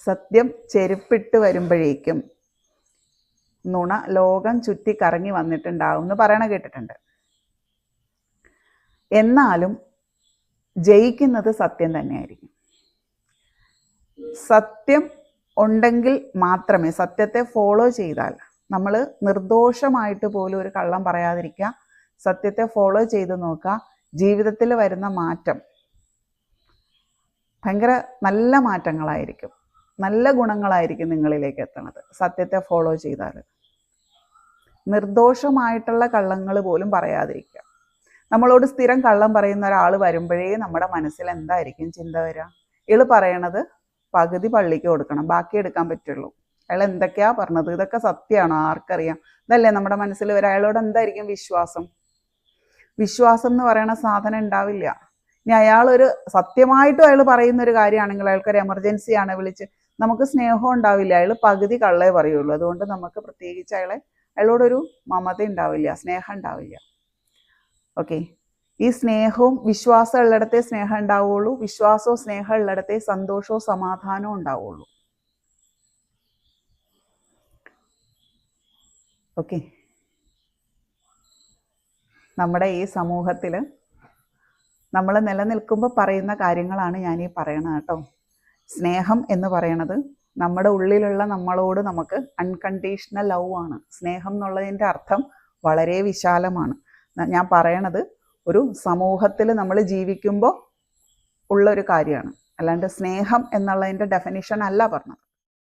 സത്യം ചെരുപ്പിട്ട് വരുമ്പോഴേക്കും നുണ ലോകം ചുറ്റി കറങ്ങി വന്നിട്ടുണ്ടാവും എന്ന് പറയണ കേട്ടിട്ടുണ്ട്. എന്നാലും ജയിക്കുന്നത് സത്യം തന്നെയായിരിക്കും. സത്യം ഉണ്ടെങ്കിൽ മാത്രമേ, സത്യത്തെ ഫോളോ ചെയ്താൽ, നമ്മൾ നിർദോഷമായിട്ട് പോലും ഒരു കള്ളം പറയാതിരിക്കുക, സത്യത്തെ ഫോളോ ചെയ്ത് നോക്കുക, ജീവിതത്തിൽ വരുന്ന മാറ്റം ഭയങ്കര നല്ല മാറ്റങ്ങളായിരിക്കും, നല്ല ഗുണങ്ങളായിരിക്കും നിങ്ങളിലേക്ക് എത്തുന്നത് സത്യത്തെ ഫോളോ ചെയ്താൽ. നിർദോഷമായിട്ടുള്ള കള്ളങ്ങൾ പോലും പറയാതിരിക്കുക. നമ്മളോട് സ്ഥിരം കള്ളം പറയുന്ന ഒരാൾ വരുമ്പോഴേ നമ്മുടെ മനസ്സിൽ എന്തായിരിക്കും ചിന്ത വരിക? ഇയാൾ പറയണത് പകുതി പള്ളിക്ക് കൊടുക്കണം, ബാക്കി എടുക്കാൻ പറ്റുള്ളൂ, അയാൾ എന്തൊക്കെയാ പറഞ്ഞത്, ഇതൊക്കെ സത്യമാണോ ആർക്കറിയാം, ഇതല്ലേ നമ്മുടെ മനസ്സിൽ വരിക. അയാളോട് എന്തായിരിക്കും വിശ്വാസം? വിശ്വാസം എന്ന് പറയുന്ന സാധനം ഉണ്ടാവില്ല. ഇനി അയാളൊരു സത്യമായിട്ടും അയാൾ പറയുന്ന ഒരു കാര്യമാണെങ്കിൽ, അയാൾക്കൊരു എമർജൻസി ആണ് വിളിച്ച്, നമുക്ക് സ്നേഹം ഉണ്ടാവില്ല. അയാൾ പകുതി കള്ളേ പറയുള്ളൂ. അതുകൊണ്ട് നമുക്ക് പ്രത്യേകിച്ച് അയാളോടൊരു മമത ഉണ്ടാവില്ല, സ്നേഹം ഉണ്ടാവില്ല. ഓക്കെ, ഈ സ്നേഹവും വിശ്വാസം ഉള്ളിടത്തേ സ്നേഹം ഉണ്ടാവുള്ളൂ. വിശ്വാസവും സ്നേഹം ഉള്ളിടത്തേ സന്തോഷവും സമാധാനവും ഉണ്ടാവുള്ളൂ. ഓക്കെ, നമ്മുടെ ഈ സമൂഹത്തിൽ നമ്മൾ നിലനിൽക്കുമ്പോൾ പറയുന്ന കാര്യങ്ങളാണ് ഞാൻ ഈ പറയണത് കേട്ടോ. സ്നേഹം എന്ന് പറയണത് നമ്മുടെ ഉള്ളിലുള്ള നമ്മളോട് നമുക്ക് അൺകണ്ടീഷണൽ ലവ് ആണ്. സ്നേഹം എന്നുള്ളതിൻ്റെ അർത്ഥം വളരെ വിശാലമാണ്. ഞാൻ പറയണത് ഒരു സമൂഹത്തിൽ നമ്മൾ ജീവിക്കുമ്പോൾ ഉള്ളൊരു കാര്യമാണ്, അല്ലാണ്ട് സ്നേഹം എന്നുള്ളതിൻ്റെ ഡെഫിനിഷൻ അല്ല പറഞ്ഞത്.